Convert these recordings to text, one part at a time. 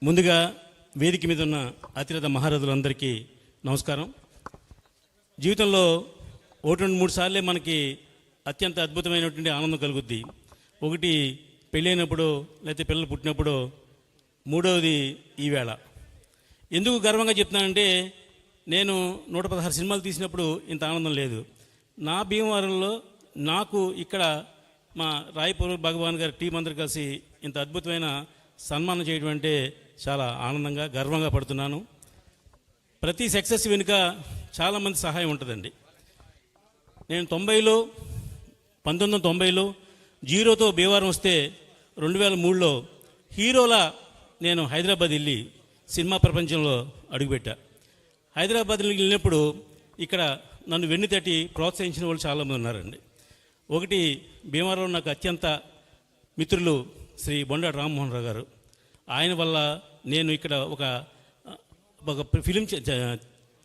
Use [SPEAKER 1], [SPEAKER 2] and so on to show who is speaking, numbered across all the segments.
[SPEAKER 1] ముందుగా వేదిక మీద ఉన్న అతిరథ మహారథులందరికీ నమస్కారం. జీవితంలో 1-2-3 సార్లే మనకి అత్యంత అద్భుతమైనటువంటి ఆనందం కలుగుద్ది. ఒకటి పెళ్ళైనప్పుడు, లేకపోతే పిల్లలు పుట్టినప్పుడు, మూడవది ఈవేళ. ఎందుకు గర్వంగా చెప్తున్నానంటే, నేను 116 సినిమాలు తీసినప్పుడు ఇంత ఆనందం లేదు. నా భీమవరంలో నాకు ఇక్కడ మా రాయపూర్ భగవాన్ గారి టీం అందరూ కలిసి ఇంత అద్భుతమైన సన్మానం చేయడం అంటే చాలా ఆనందంగా, గర్వంగా పడుతున్నాను. ప్రతి సక్సెస్ వెనుక చాలామంది సహాయం ఉంటుందండి. నేను 1990లో జీరోతో భీమవరం వస్తే 2003లో హీరోలా నేను హైదరాబాద్ వెళ్ళి సినిమా ప్రపంచంలో అడుగుపెట్టా. హైదరాబాద్లో వెళ్ళినప్పుడు ఇక్కడ నన్ను వెన్ను తట్టి ప్రోత్సహించిన వాళ్ళు చాలామంది ఉన్నారండి. ఒకటి, భీమవరంలో నాకు అత్యంత మిత్రులు శ్రీ బొండాటి రామ్మోహన్ రావు గారు. ఆయన వల్ల నేను ఇక్కడ ఒక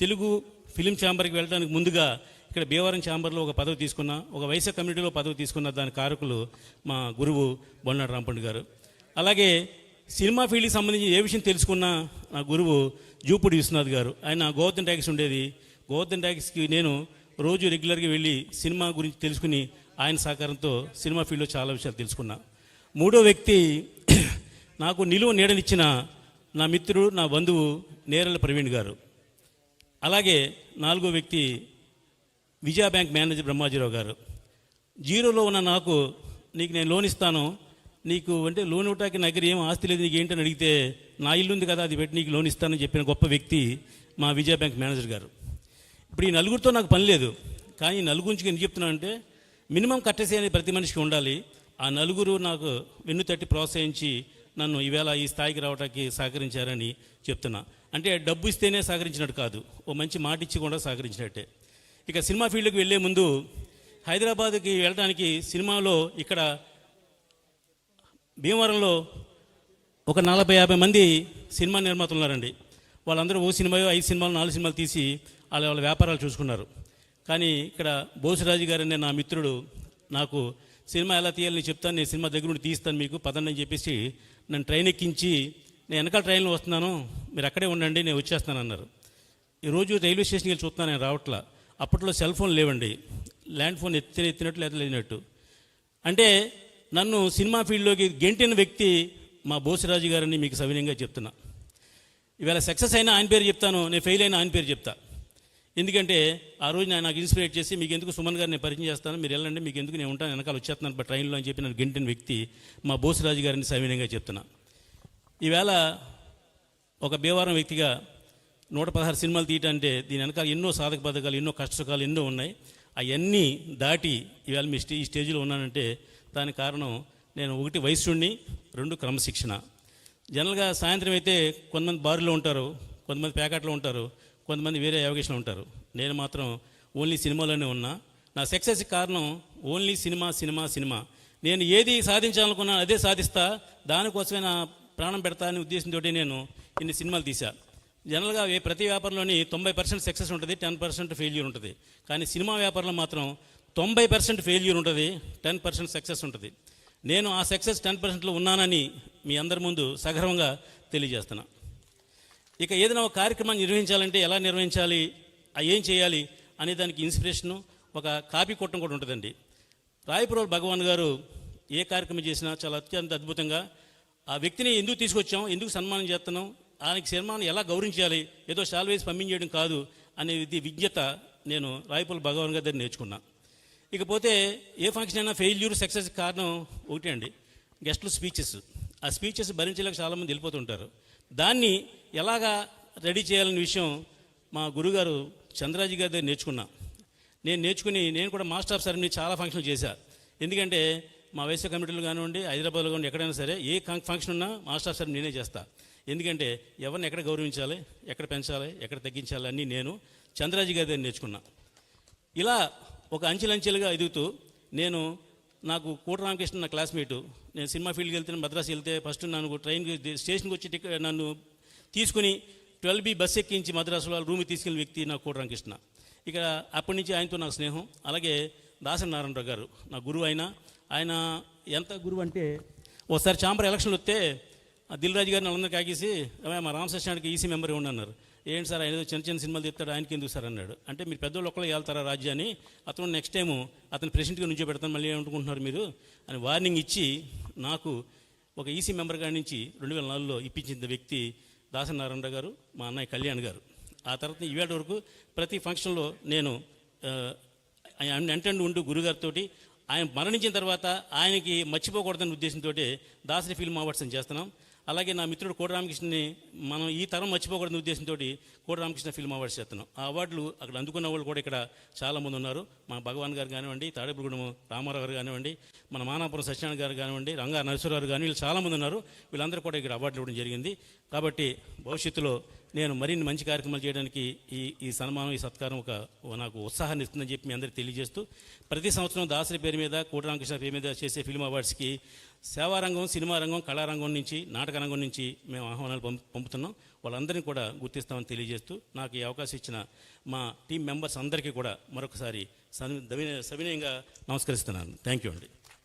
[SPEAKER 1] తెలుగు ఫిలిం ఛాంబర్కి వెళ్ళడానికి ముందుగా ఇక్కడ భీమవరం ఛాంబర్లో ఒక పదవి తీసుకున్నా, ఒక వైశ్య కమ్యూనిటీలో పదవి తీసుకున్న దాని కారకులు మా గురువు బొండాటి రాంపండు గారు. అలాగే సినిమా ఫీల్డ్కి సంబంధించి ఏ విషయం తెలుసుకున్నా నా గురువు జూపూడి విశ్వనాథ్ గారు. ఆయన గోవర్ధన్ టాకీస్ ఉండేది. గోవర్ధన్ టాకీస్కి నేను రోజు రెగ్యులర్గా వెళ్ళి సినిమా గురించి తెలుసుకుని ఆయన సహకారంతో సినిమా ఫీల్డ్లో చాలా విషయాలు తెలుసుకున్నా. మూడో వ్యక్తి నాకు నిలువ నీడనిచ్చిన నా మిత్రుడు, నా బంధువు నేరల ప్రవీణ్ గారు. అలాగే నాలుగో వ్యక్తి విజయ బ్యాంక్ మేనేజర్ బ్రహ్మాజీరావు గారు. జీరోలో ఉన్న నాకు, నీకు నేను లోన్ ఇస్తాను, నీకు అంటే లోన్ ఇవ్వటానికి నా దగ్గర ఏం ఆస్తి లేదు, నీకు ఏంటని అడిగితే నా ఇల్లు ఉంది కదా, అది పెట్టి నీకు లోన్ ఇస్తానని చెప్పిన గొప్ప వ్యక్తి మా విజయ బ్యాంక్ మేనేజర్ గారు. ఇప్పుడు ఈ నలుగురితో నాకు పని లేదు, కానీ ఈ నలుగురు గురించి ఎందుకు చెప్తున్నానంటే, మినిమం కట్టేసే అనేది ప్రతి మనిషికి ఉండాలి. ఆ నలుగురు నాకు వెన్ను తట్టి ప్రోత్సహించి నన్ను ఈవేళ ఈ స్థాయికి రావడానికి సహకరించారని చెప్తున్నా. అంటే డబ్బు ఇస్తేనే సహకరించినట్టు కాదు, ఓ మంచి మాట ఇచ్చి కూడా సహకరించినట్టే. ఇక సినిమా ఫీల్డ్కి వెళ్ళే ముందు హైదరాబాద్కి వెళ్ళడానికి సినిమాలో ఇక్కడ భీమవరంలో ఒక 40-50 మంది సినిమా నిర్మాతలు ఉన్నారండి. వాళ్ళందరూ ఓ సినిమా 5 సినిమాలు 4 సినిమాలు తీసి వాళ్ళ వ్యాపారాలు చూసుకున్నారు. కానీ ఇక్కడ బోసురాజు గారు అనే నా మిత్రుడు నాకు సినిమా ఎలా తీయాలని చెప్తాను, నేను సినిమా దగ్గర నుండి తీస్తాను మీకు పదండి అని చెప్పేసి నన్ను ట్రైన్ ఎక్కించి, నేను వెనకాల ట్రైన్లో వస్తున్నాను, మీరు అక్కడే ఉండండి, నేను వచ్చేస్తాను అన్నారు. ఈరోజు రైల్వే స్టేషన్కి వెళ్ళి చూస్తున్నాను, నేను రావట్లా. అప్పట్లో సెల్ ఫోన్ లేవండి, ల్యాండ్ ఫోన్ ఎత్తినట్టు లేదా లేనట్టు. అంటే నన్ను సినిమా ఫీల్డ్లోకి గెంటిన వ్యక్తి మా బోసురాజు గారని మీకు సవినయంగా చెప్తున్నా. ఇవాళ సక్సెస్ అయినా ఆయన పేరు చెప్తాను, నేను ఫెయిల్ అయినా ఆయన పేరు చెప్తా. ఎందుకంటే ఆ రోజు నాకు ఇన్స్పిరేట్ చేసి, మీకు ఎందుకు సుమన్ గారు నేను పరిచయం చేస్తాను, మీరు వెళ్ళండి, మీకు ఎందుకు నేను ఉంటాను, వెనకాల వచ్చేస్తున్నాను ట్రైన్లో అని చెప్పి నన్ను గెంటిన వ్యక్తి మా బోసురాజు గారిని సవినయంగా చెప్తున్నా. ఈవేళ ఒక భీమవరం వ్యక్తిగా 116 సినిమాలు తీయటంటే దీని వెనకాల ఎన్నో సాధక పథకాలు, ఎన్నో కష్టసుఖాలు ఎన్నో ఉన్నాయి. అవన్నీ దాటి ఈవేళ మీ ఈ స్టేజ్లో ఉన్నానంటే దానికి కారణం నేను 1 వయస్సుని, 2 క్రమశిక్షణ. జనరల్గా సాయంత్రం అయితే కొంతమంది బారులో ఉంటారు, కొంతమంది ప్యాకెట్లో ఉంటారు, కొంతమంది వేరే అవకాశంలో ఉంటారు. నేను మాత్రం ఓన్లీ సినిమాలోనే ఉన్నా. నా సక్సెస్కి కారణం ఓన్లీ సినిమా సినిమా సినిమా. నేను ఏది సాధించాలనుకున్నా అదే సాధిస్తా, దానికోసమే నా ప్రాణం పెడతా అనే ఉద్దేశంతో నేను ఇన్ని సినిమాలు తీశా. జనరల్గా ప్రతి వ్యాపారంలోని 90% సక్సెస్ ఉంటుంది, 10% ఫెయిల్యూర్ ఉంటుంది. కానీ సినిమా వ్యాపారంలో మాత్రం 90% ఫెయిల్యూర్ ఉంటుంది, 10% సక్సెస్ ఉంటుంది. నేను ఆ సక్సెస్ 10%లో ఉన్నానని మీ అందరి ముందు సగర్వంగా తెలియజేస్తున్నా. ఇక ఏదైనా ఒక కార్యక్రమాన్ని నిర్వహించాలంటే ఎలా నిర్వహించాలి, ఏం చేయాలి అనే దానికి ఇన్స్పిరేషను, ఒక కాపీ కొట్టడం కూడా ఉంటుందండి. రాయపూర్ భగవాన్ గారు ఏ కార్యక్రమం చేసినా చాలా అత్యంత అద్భుతంగా ఆ వ్యక్తిని ఎందుకు తీసుకొచ్చాం, ఎందుకు సన్మానం చేస్తున్నాం, ఆయనకి సన్మానం ఎలా గౌరవించాలి, ఏదో శాల్వేసి పంపించేయడం కాదు అనేది విజ్ఞత నేను రాయపూర్ భగవాన్ గారి దగ్గర నేర్చుకున్నా. ఇకపోతే ఏ ఫంక్షన్ అయినా ఫెయిల్యూర్ సక్సెస్ కారణం ఒకటే అండి, గెస్టులు స్పీచెస్. ఆ స్పీచెస్ భరించలేక చాలామంది వెళ్ళిపోతుంటారు. దాన్ని ఎలాగా రెడీ చేయాలనే విషయం మా గురుగారు చంద్రాజీ గారి దగ్గర నేర్చుకున్నా. నేను కూడా మాస్టర్ ఆఫ్ సెరమనీ చాలా ఫంక్షన్లు చేశా. ఎందుకంటే మా వైశ్య కమిటీలు కానివ్వండి, హైదరాబాద్లో కానివ్వండి, ఎక్కడైనా సరే ఏ ఫంక్షన్ ఉన్నా మాస్టర్ ఆఫ్ సెరమనీ నేనే చేస్తా. ఎందుకంటే ఎవరిని ఎక్కడ గౌరవించాలి, ఎక్కడ పెంచాలి, ఎక్కడ తగ్గించాలి అన్నీ నేను చంద్రాజీ గారి దగ్గర నేర్చుకున్నా. ఇలా ఒక అంచెలంచెలుగా ఎదుగుతూ నాకు కోట రామకృష్ణ నా క్లాస్మేటు. నేను సినిమా ఫీల్డ్కి వెళ్తే, మద్రాసు వెళ్తే ఫస్ట్ నన్ను ట్రైన్కి స్టేషన్కి వచ్చి నన్ను తీసుకుని 12B బస్సు ఎక్కించి మద్రాసులో రూమ్కి తీసుకెళ్ళిన వ్యక్తి నా కోట రామకృష్ణ. ఇక అప్పటి నుంచి ఆయనతో నాకు స్నేహం. అలాగే దాసరి నారాయణరావు గారు నా గురువు. ఆయన ఎంత గురువు అంటే, ఒకసారి ఛాంబర్ ఎలక్షన్లు వస్తే ఆ దిల్ రాజు గారిని వాళ్ళందరూ కాకేసి మా రామకృష్ణానికి ఈసీ మెంబర్ ఉండి అన్నారు. ఏంటి సార్ ఆయన ఏదో చిన్న చిన్న సినిమాలు తీస్తాడు, ఆయనకి ఎందుకు సార్ అన్నాడు. అంటే మీరు పెద్దోళ్ళు ఒక్కళ్ళు వెళ్తారా రాజ్యాన్ని, అతను నెక్స్ట్ టైము అతను ప్రెసిడెంట్గా నుంచో పెడతాను, మళ్ళీ ఏమనుకుంటున్నారు మీరు అని వార్నింగ్ ఇచ్చి నాకు ఒక ఈసీ మెంబర్ గారి నుంచి 2004లో ఇప్పించిన వ్యక్తి దాసరి నారాయణరావు గారు, మా అన్నయ్య కళ్యాణ్ గారు. ఆ తర్వాత ఈవేళ వరకు ప్రతి ఫంక్షన్లో నేను ఎంటెండ్ ఉంటూ గురుగారితో ఆయన మరణించిన తర్వాత ఆయనకి మర్చిపోకూడదనే ఉద్దేశంతో దాసరి ఫిల్మ్ అవార్డ్స్ అని చేస్తున్నాం. అలాగే నా మిత్రుడు కోడి రామకృష్ణని మనం ఈ తరం మర్చిపోకూడదనే ఉద్దేశంతో కోడి రామకృష్ణ ఫిల్మ్ అవార్డ్స్ చేస్తున్నాం. ఆ అవార్డులు అక్కడ అందుకున్న వాళ్ళు కూడా ఇక్కడ చాలామంది ఉన్నారు. మా భగవాన్ గారు కానివ్వండి, తాడేపుగూడెం రామారావు గారు కానివ్వండి, మన మానాపురం సత్యనారాయణ గారు కానివ్వండి, రంగా నరసింహరావు కానీ వీళ్ళు చాలామంది ఉన్నారు. వీళ్ళందరూ కూడా ఇక్కడ అవార్డులు ఇవ్వడం జరిగింది. కాబట్టి భవిష్యత్తులో నేను మరిన్ని మంచి కార్యక్రమాలు చేయడానికి ఈ సన్మానం, ఈ సత్కారం నాకు ఉత్సాహాన్ని ఇస్తుందని చెప్పి మీ అందరికీ తెలియజేస్తూ, ప్రతి సంవత్సరం దాసరి పేరు మీద, కోటి రామకృష్ణ పేరు మీద చేసే ఫిల్మ్ అవార్డ్స్కి సేవారంగం, సినిమా రంగం, కళారంగం నుంచి, నాటక రంగం నుంచి మేము ఆహ్వానాలు పంపుతున్నాం. వాళ్ళందరినీ కూడా గుర్తిస్తామని తెలియజేస్తూ, నాకు ఈ అవకాశం ఇచ్చిన మా టీం మెంబర్స్ అందరికీ కూడా మరొకసారి సవినయంగా నమస్కరిస్తున్నాను. థ్యాంక్ యూ అండి.